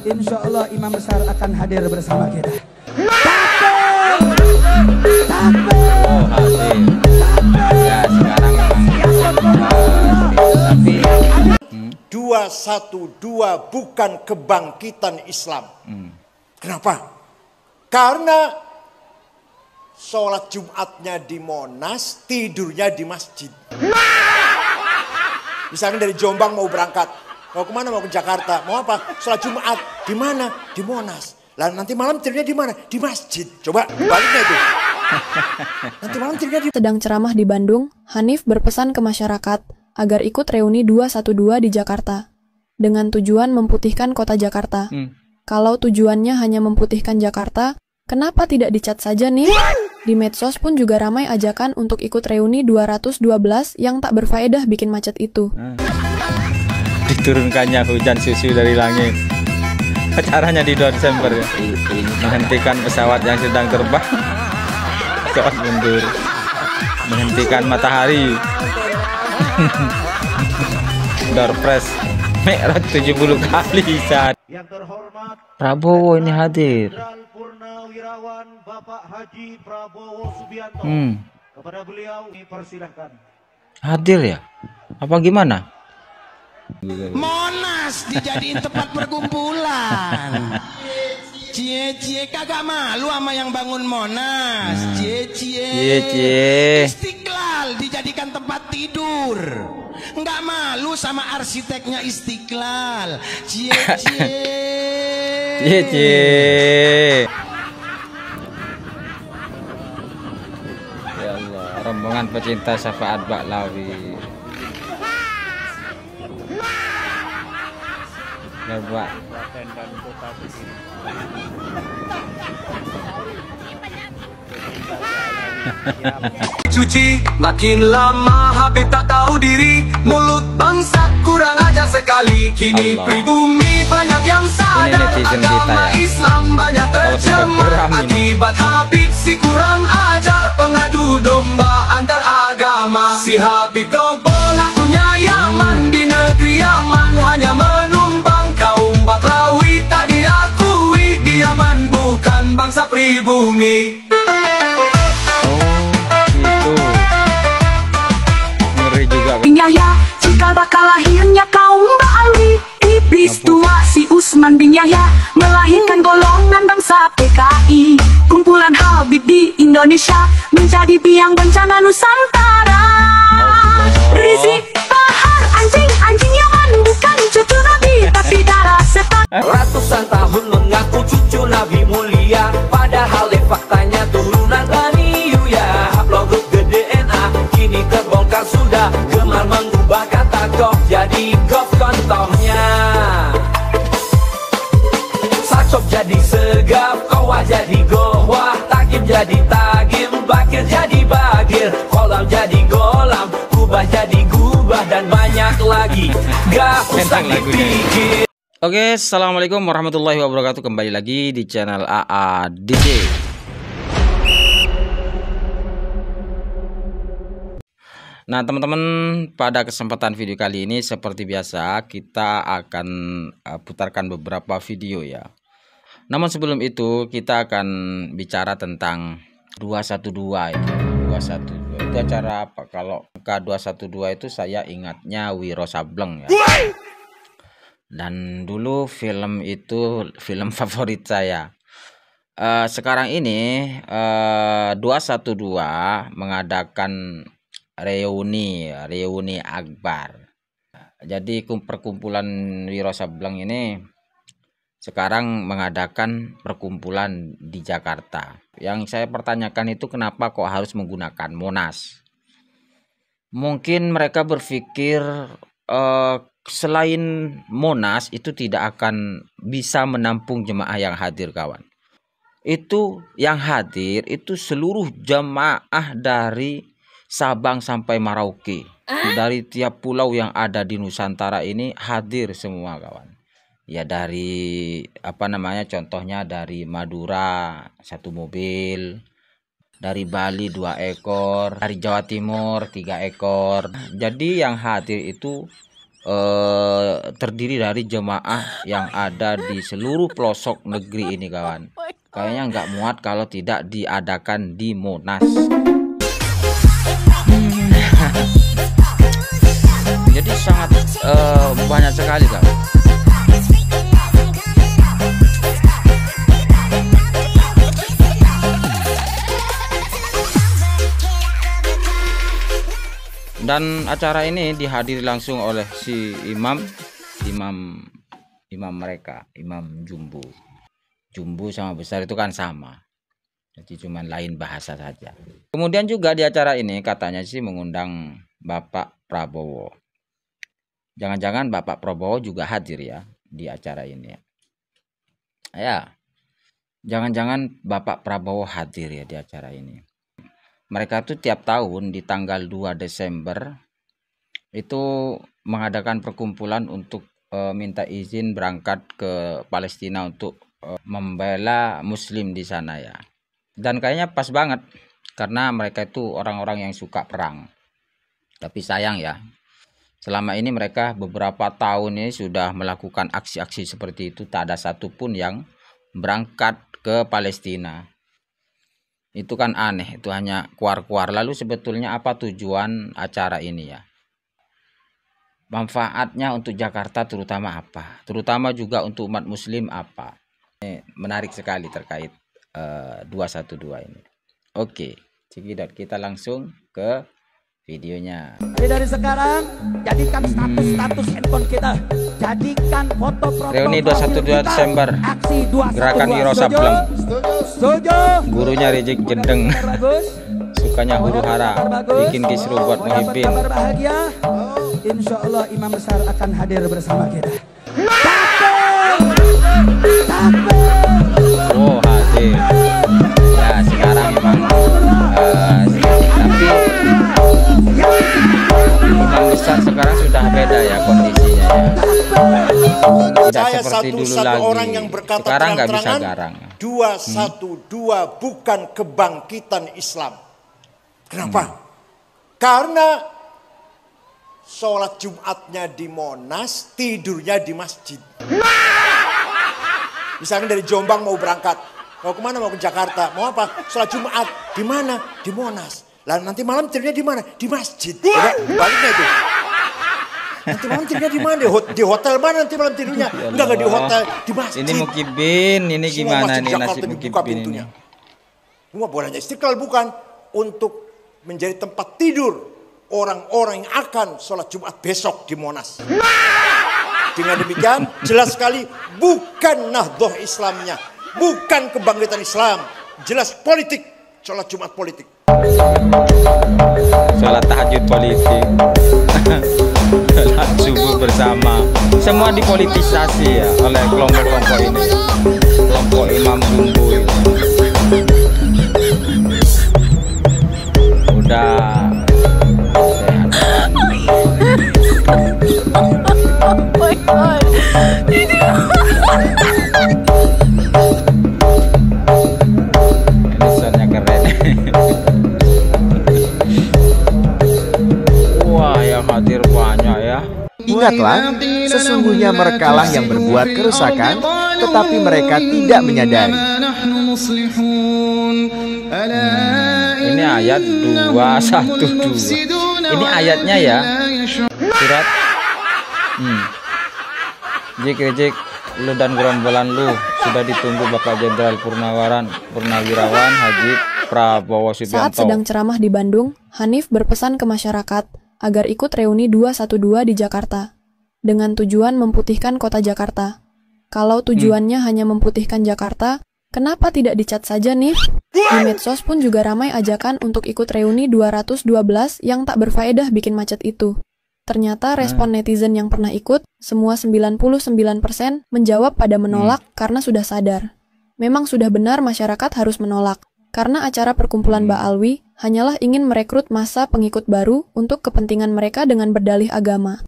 insya Allah imam besar akan hadir bersama kita. Oh, hadir. Ya, sekarang tapi 212 bukan kebangkitan Islam. Kenapa? Karena sholat Jumatnya di Monas, tidurnya di masjid. Misalnya dari Jombang mau berangkat, mau kemana? Mau ke Jakarta, mau apa? Sholat Jumat di mana? Di Monas. Lah nanti malam tidurnya di mana? Di masjid. Coba baliknya itu. Nanti malam tidurnya di. Sedang ceramah di Bandung, Hanif berpesan ke masyarakat agar ikut reuni 212 di Jakarta dengan tujuan memutihkan kota Jakarta. Kalau tujuannya hanya memutihkan Jakarta, kenapa tidak dicat saja nih? Di medsos pun juga ramai ajakan untuk ikut reuni 212 yang tak berfaedah bikin macet itu. Diturunkannya hujan susu dari langit. Acaranya di 2 Desember ya. Menghentikan pesawat yang sedang terbang. Pesawat mundur. Menghentikan matahari. Door press merah 70 kali saat Prabowo ini hadir. Bapak Haji Prabowo Subianto. Kepada beliau dipersilahkan. Hadir ya? Apa gimana? Monas dijadiin tempat perkumpulan. Cie-cie kagak malu sama yang bangun Monas. Cie-cie. Istiqlal dijadikan tempat tidur. Nggak malu sama arsiteknya Istiqlal. Cie-cie. Cie-cie. Ya Allah, rombongan pecinta syafaat Baklawi. Coba. Cuci makin lama HP tak tahu diri, mulut bangsa kurang ajar sekali. Kini pribumi banyak yang sadar, agama Islam banyak tercemar. Akibat Habib si kurang ajar, pengadu domba antar agama. Si Habib dobol punya Yaman, di negeri Yaman hanya menumpang. Kaum Baklawi tak diakui, di Yaman bukan bangsa pribumi. Yahya, cikal bakal lahirnya kaum Ba'alwi. Iblis tua si Usman bin Yahya melahirkan golongan bangsa PKI. Kumpulan Habib di Indonesia menjadi biang bencana Nusantara. Rizik Bahar, anjing Yaman bukan cucu Nabi tapi darah setan. Ratusan tahun mengaku cucu Nabi mulia, padahal faktanya turunan Bani Umayyah. Upload ke DNA kini terbongkar sudah, gemar mengubah kata kof jadi kof contohnya. Saksob jadi segaf, kawah jadi gohwah, takib jadi tagim, bakir jadi bagir, kolam jadi golam, kubah jadi gubah, dan banyak lagi gak usah dipikir. Oke, assalamualaikum warahmatullahi wabarakatuh. Kembali lagi di channel AA DJ. Nah teman-teman, pada kesempatan video kali ini seperti biasa kita akan putarkan beberapa video ya. Namun sebelum itu kita akan bicara tentang 212 itu. 212 itu acara apa? Kalau K212 itu saya ingatnya Wiro Sableng ya. Dan dulu film itu film favorit saya. Sekarang ini 212 mengadakan reuni akbar. Jadi perkumpulan Wiro Sableng ini sekarang mengadakan perkumpulan di Jakarta. Yang saya pertanyakan itu kenapa kok harus menggunakan Monas? Mungkin mereka berpikir selain Monas itu tidak akan bisa menampung jemaah yang hadir, kawan. Itu yang hadir itu seluruh jemaah dari Sabang sampai Merauke, dari tiap pulau yang ada di Nusantara ini hadir semua, kawan. Ya dari contohnya dari Madura 1 mobil, dari Bali 2 ekor, dari Jawa Timur 3 ekor. Jadi yang hadir itu terdiri dari jemaah yang ada di seluruh pelosok negeri ini kawan. Kayaknya nggak muat kalau tidak diadakan di Monas. Jadi sangat banyak sekali kawan. Dan acara ini dihadiri langsung oleh si imam mereka, Imam Jumbo. Jumbo sama besar itu kan sama. Jadi cuman lain bahasa saja. Kemudian juga di acara ini katanya sih mengundang Bapak Prabowo. Jangan-jangan Bapak Prabowo juga hadir ya di acara ini. Ya. Jangan-jangan Bapak Prabowo hadir ya di acara ini. Mereka tuh tiap tahun di tanggal 2 Desember itu mengadakan perkumpulan untuk minta izin berangkat ke Palestina untuk membela muslim di sana ya. Dan kayaknya pas banget karena mereka itu orang-orang yang suka perang. Tapi sayang ya, selama ini mereka beberapa tahun ini sudah melakukan aksi-aksi seperti itu, tak ada satupun yang berangkat ke Palestina. Itu kan aneh, itu hanya kuar-kuar. Lalu sebetulnya apa tujuan acara ini ya? Manfaatnya untuk Jakarta terutama apa? Terutama juga untuk umat muslim apa? Ini menarik sekali terkait 212 ini. Oke, Cikidot, kita langsung ke videonya. Jadi dari sekarang jadikan status handphone kita, jadikan foto profil reuni 212 Desember, gerakan Wiro Sableng. Setuju. Gurunya Rizik Jendeng, sukanya huru hara, bikin kisru buat Muhyiddin. Kabar bahagia, insya Allah imam besar akan hadir bersama kita. Oh hadir. Ya sekarang memang tapi imam besar sekarang sudah beda ya kondisinya ya. Tidak Saya seperti dulu satu-satu lagi. orang yang berkata Sekarang nggak bisa terang-terangan, garang. 212 bukan kebangkitan Islam. Kenapa? Karena sholat Jumatnya di Monas, tidurnya di masjid. Misalnya dari Jombang mau berangkat, mau kemana? Mau ke Jakarta, mau apa? Sholat Jumat di mana? Di Monas. Lalu nanti malam tidurnya di mana? Di masjid. Coba baliknya itu. Nanti malam tidurnya di mana? Di hotel mana nanti malam tidurnya? Enggak di hotel, di masjid. Ini Mukibin, ini gimana nih nasib Mukibin ini? Semua bolanya Istiqlal bukan untuk menjadi tempat tidur orang-orang yang akan sholat Jumat besok di Monas. Dengan demikian jelas sekali bukan Nahdlatul Islamnya, bukan kebangkitan Islam, jelas politik, sholat Jumat politik. Sholat tahajud politik. Sholat subuh bersama. Semua dipolitisasi ya oleh kelompok-kelompok ini. Kelompok Imam Jumbo ini. Udah Desainnya keren. Wah, yang hadir banyak ya. Ingatlah, sesungguhnya merekalah yang berbuat kerusakan, tetapi mereka tidak menyadari. Ini ayat 212. Ini ayatnya ya. Surat Rizik, lu dan gerombolan lu sudah ditunggu Bapak Jenderal Purnawirawan Haji Prabowo Subianto. Saat sedang ceramah di Bandung, Hanif berpesan ke masyarakat agar ikut reuni 212 di Jakarta dengan tujuan memutihkan kota Jakarta. Kalau tujuannya hanya memutihkan Jakarta, kenapa tidak dicat saja nih? Di medsos pun juga ramai ajakan untuk ikut reuni 212 yang tak berfaedah bikin macet itu. Ternyata respon netizen yang pernah ikut, semua 99% menjawab pada menolak karena sudah sadar. Memang sudah benar masyarakat harus menolak, karena acara perkumpulan Ba'alwi hanyalah ingin merekrut massa pengikut baru untuk kepentingan mereka dengan berdalih agama.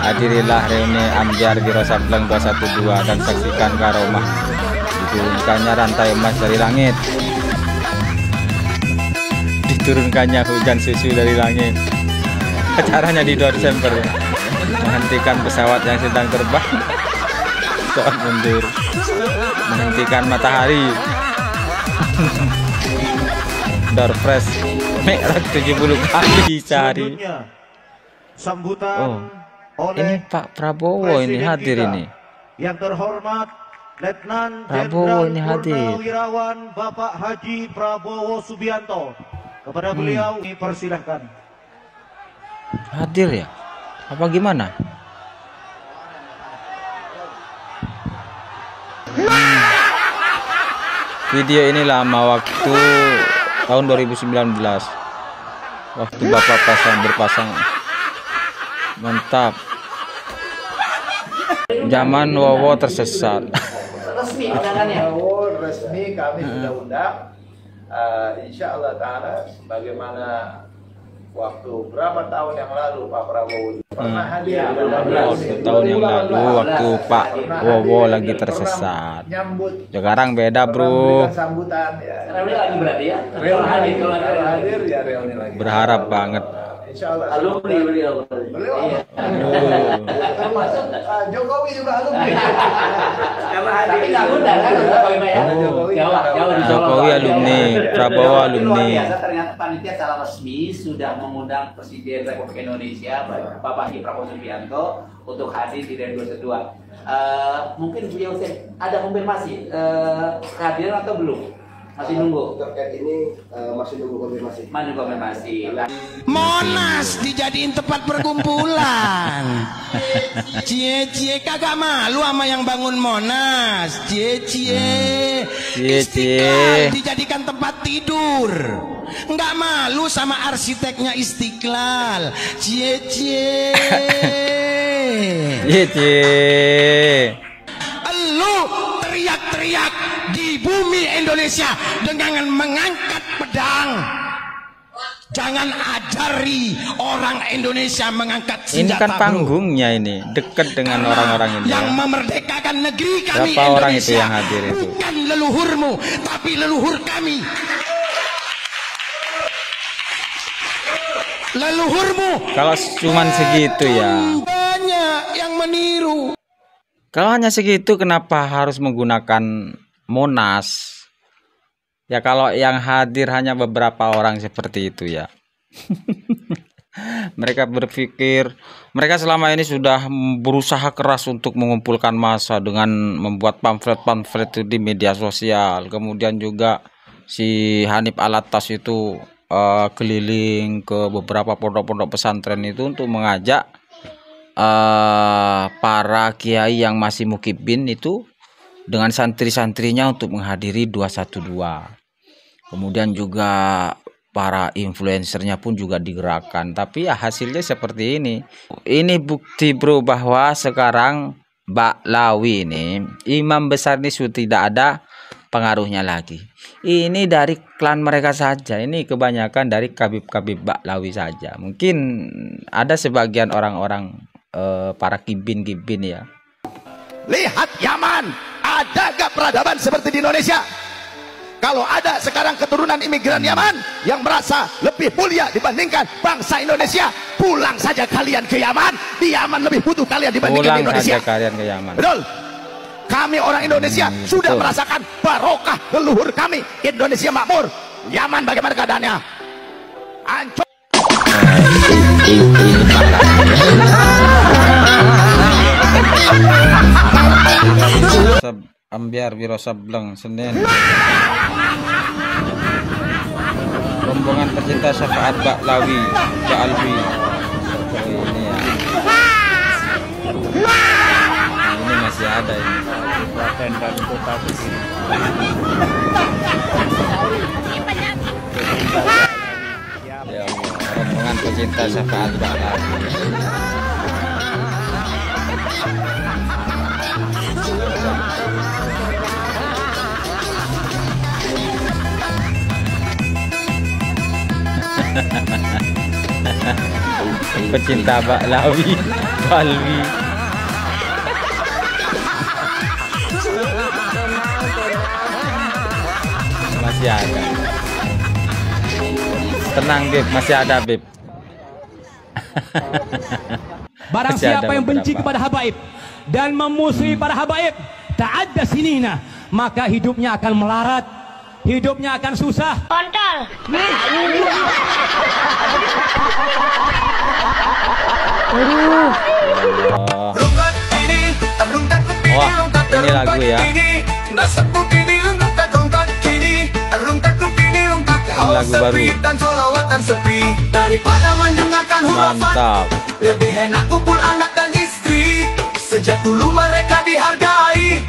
Hadirilah reuni Amjar Wiro Sableng 212 dan saksikan karomah diturunkannya rantai emas dari langit. diturunkannya hujan susu dari langit. Acaranya di 2 Desember, menghentikan pesawat yang sedang terbang, pesawat mundur, menghentikan matahari. Door press merah 70 kali sehari. Sambutan Ini Pak Prabowo ini hadir ini. Yang terhormat Letnan Prabowo Jenderal ini hadir. Purnawirawan Bapak Haji Prabowo Subianto. Kepada beliau dipersilahkan. Hadir ya? Apa gimana? Video ini lama, waktu tahun 2019. Waktu Bapak berpasang. Mantap. Zaman Wowo tersesat. Resmi undangannya. Resmi kami sudah undang. Insya Allah Ta'ala sebagaimana waktu berapa tahun yang lalu Pak Prabowo pernah hadir. Waktu tahun yang lalu waktu Pak Wowo lagi tersesat. Sekarang beda bro. Sambutan ya. Reuni lagi berarti ya. Hadir ya reuni lagi. Berharap banget. Insya Allah. Alumni beliau. Termasuk Jokowi juga alumni. Karena hadir nggak undang kan Jokowi alumni, Prabowo alumni. Ternyata panitia secara resmi sudah mengundang Presiden Republik Indonesia Bapak Haji Prabowo Subianto untuk hadir di DN 212. Mungkin beliau ada konfirmasi kehadiran atau belum? Masih nunggu. Terkait ini masih nunggu konfirmasi. Masih konfirmasi. Monas dijadiin tempat perkumpulan. Cie kagak malu sama yang bangun Monas. Cie Istiqlal dijadikan tempat tidur. Nggak malu sama arsiteknya Istiqlal. Cie Lu teriak-teriak di bumi Indonesia dengan mengangkat pedang. Jangan ajari orang Indonesia mengangkat senjata. Ini kan panggungnya ini, dekat dengan orang-orang ini. Yang ya. memerdekakan negeri kami Berapa Indonesia. orang itu yang hadir itu? Bukan leluhurmu, tapi leluhur kami. Leluhurmu. Kalau cuman segitu ya. Banyak yang meniru. Kalau hanya segitu kenapa harus menggunakan Monas? Ya kalau yang hadir hanya beberapa orang seperti itu ya. Mereka berpikir, mereka selama ini sudah berusaha keras untuk mengumpulkan massa dengan membuat pamflet-pamflet di media sosial. Kemudian juga si Hanif Alatas itu keliling ke beberapa pondok-pondok pesantren itu untuk mengajak para kiai yang masih mukibin itu dengan santri-santrinya untuk menghadiri 212. Kemudian juga para influencernya pun juga digerakkan, tapi ya hasilnya seperti ini. Ini bukti bro bahwa sekarang Baklawi ini imam besar ini sudah tidak ada pengaruhnya lagi. Ini dari klan mereka saja. Ini kebanyakan dari kabib-kabib Baklawi saja. Mungkin ada sebagian orang-orang para kibin-kibin ya. Lihat Yaman, ada gak peradaban seperti di Indonesia? Kalau ada sekarang keturunan imigran Yaman yang merasa lebih mulia dibandingkan bangsa Indonesia, pulang saja kalian ke Yaman. Di Yaman lebih butuh kalian dibandingkan di Indonesia. Pulang saja kalian ke Yaman. Betul. Kami orang Indonesia sudah merasakan barokah leluhur kami. Indonesia makmur. Yaman bagaimana keadaannya? Hancur. Ambiar Wiro Sableng Senin. Rombongan pecinta syafaat Baklawi Baalwi. Ini ya. Ini masih ada ini. Dan kota ya, rombongan pecinta syafaat Baklawi. Pecinta Baklawi Balwi. Masih ada. Tenang Bib, masih ada Bib. Barang siapa yang benci kepada habaib dan memusuhi para habaib, ta'adda sinina, maka hidupnya akan melarat, hidupnya akan susah. Kontol. Wah, ini lagu ya. Lagu baru. Mantap. Lebih enak kumpul anak dan istri. Sejak dulu mereka dihargai,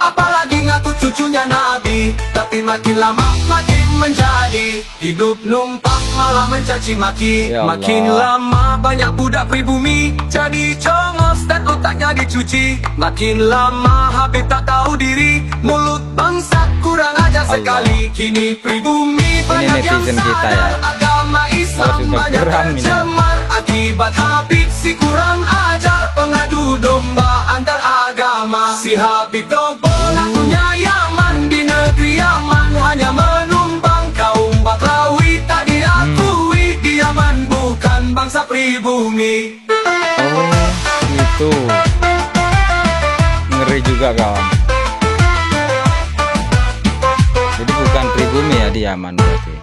apalagi ngaku cucunya Nabi. Tapi makin lama makin menjadi hidup numpang malah mencaci maki. Makin lama banyak budak pribumi jadi congos dan otaknya dicuci. Makin lama habis tak tahu diri, mulut bangsa kurang ajar sekali. Kini pribumi banyak yang sadar, agama Islam banyak tercemar. Akibat Habib si kurang ajar, pengadu domba antar agama. Si Habib dobol lakunya Yaman, di negeri Yaman hanya menumpang. Kaum Baklawi tak diakui, di Yaman bukan bangsa pribumi. Oh gitu, ngeri juga kawan. Jadi bukan pribumi ya di Yaman berarti.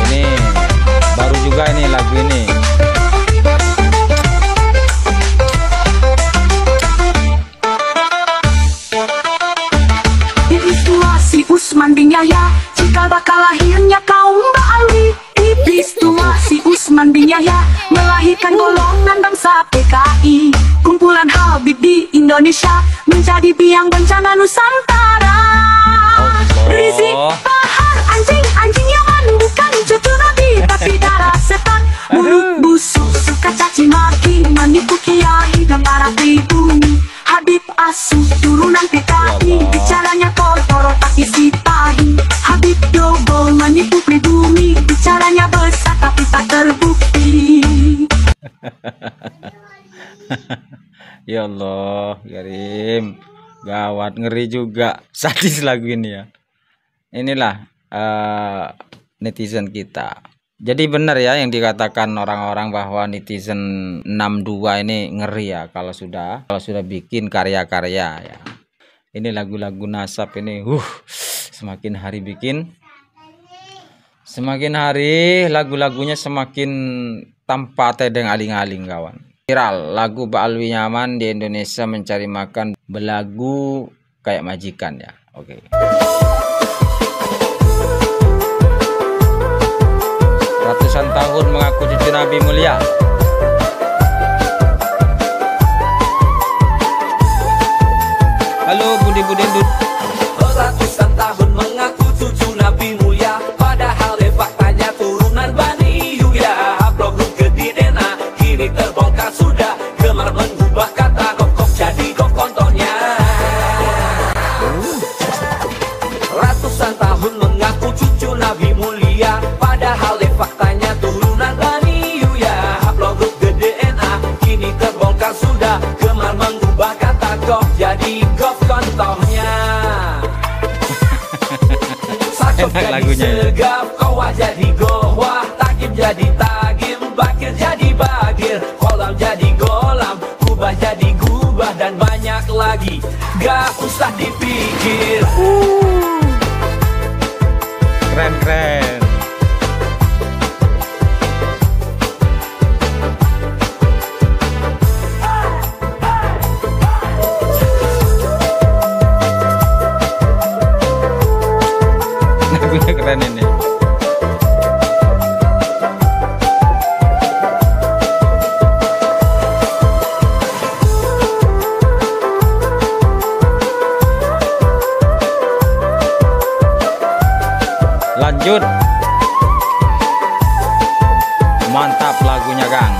Ini baru juga ini lagu ini. Si Usman bin Yahya, cikal bakal lahirnya kaum Ba'alwi. Iblis tua si Usman bin Yahya melahirkan golongan bangsa PKI. Kumpulan Habib di Indonesia menjadi biang bencana Nusantara. Rizik, Bahar, anjing Yaman bukan cucu Nabi tapi darah setan. Mulut busuk suka caci maki, menipu kiai dan para pribumi. Habib asuh turunan PKI, bicaranya kotor otak isi tahi. Habib dobol menipu pribumi, bicaranya besar tapi tak terbukti. Ya Allah, Karim, gawat, ngeri juga, sadis lagu ini ya. Inilah netizen kita. Jadi benar ya yang dikatakan orang-orang bahwa netizen 62 ini ngeri ya kalau sudah bikin karya-karya ya. Ini lagu-lagu nasab ini semakin hari bikin, semakin hari lagu-lagunya semakin tanpa tedeng aling-aling kawan. Viral lagu Ba'alwi Yaman di Indonesia mencari makan belagu kayak majikan ya. Oke. Ratusan tahun mengaku cucu Nabi mulia. Halo Budi Dud. Ratusan tahun mengaku cucu Nabi mulia, padahal faktanya turunan Bani Yuya. Blok gede dena kini terbongkar sudah, gemar mengubah kata kok jadi kok kontonnya. Ratusan tahun mengaku cucu Nabi mulia, padahal faktanya turunan Bani Yuya. Blok gede dena kini terbongkar sudah, gemar mengubah kata kok jadi kok kontonnya. Sakop jadi segaf, kowa jadi gowa, takib jadi tagim, bakir jadi bagir, kolam jadi golam, kubah jadi gubah, dan banyak lagi gak usah dipikir. Keren. Lagunya keren ini. Lanjut. Mantap lagunya Kang.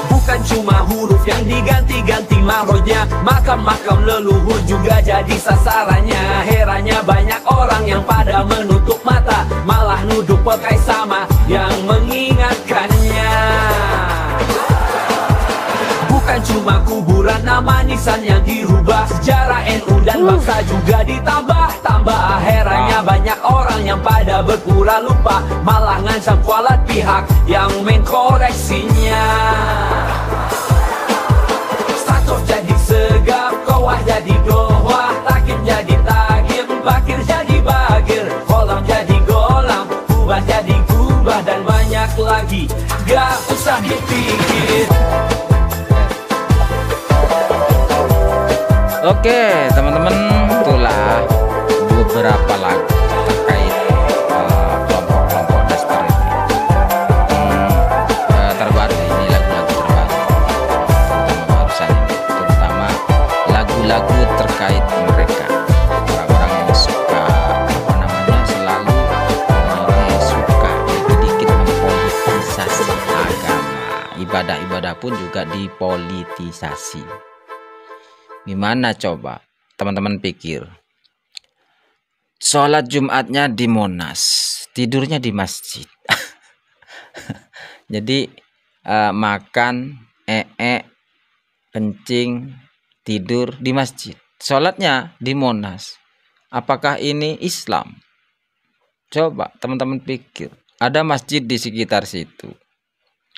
Bukan cuma huruf yang diganti-ganti makhrajnya, makam-makam leluhur juga jadi sasarannya. Herannya banyak orang yang pada menutup mata, malah nuduh pakai sama yang mengingatkannya. Bukan bukan cuma kuburan, nama nisan yang dirubah. Sejarah NU dan bangsa juga ditambah-tambah. Herannya banyak orang yang pada berpura lupa, malah ngancam kualat pihak yang mengkoreksinya. Status jadi segap, kawah jadi dohwah, takim jadi takim, bakir jadi bagir, kolam jadi golam, kubah jadi kubah, dan banyak lagi, gak usah dipikir. Oke teman-teman, itulah beberapa lagu terkait kelompok-kelompok Dasper ini. Terbaru ini lagu-lagu terbaru, terutama barusan ini, terutama lagu-lagu terkait mereka, orang-orang yang suka selalu orang yang suka dikit-dikit mempolitisasi agama. Ibadah-ibadah pun juga dipolitisasi. Gimana coba teman-teman pikir, sholat Jumatnya di Monas, tidurnya di masjid. Jadi makan, kencing, tidur di masjid, sholatnya di Monas. Apakah ini Islam? Coba teman-teman pikir. Ada masjid di sekitar situ,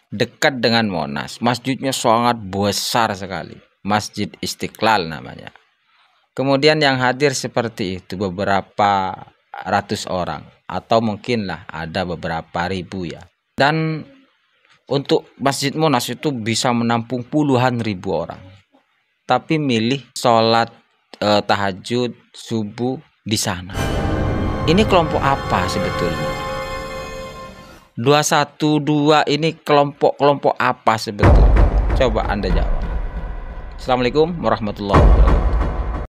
dekat dengan Monas, masjidnya sangat besar sekali, Masjid Istiqlal namanya. Kemudian yang hadir seperti itu beberapa ratus orang, atau mungkinlah ada beberapa ribu ya. Dan untuk Masjid Monas itu bisa menampung puluhan ribu orang, tapi milih sholat tahajud subuh di sana. Ini kelompok apa sebetulnya? 212 ini kelompok apa sebetulnya? Coba Anda jawab. Assalamualaikum warahmatullahi wabarakatuh.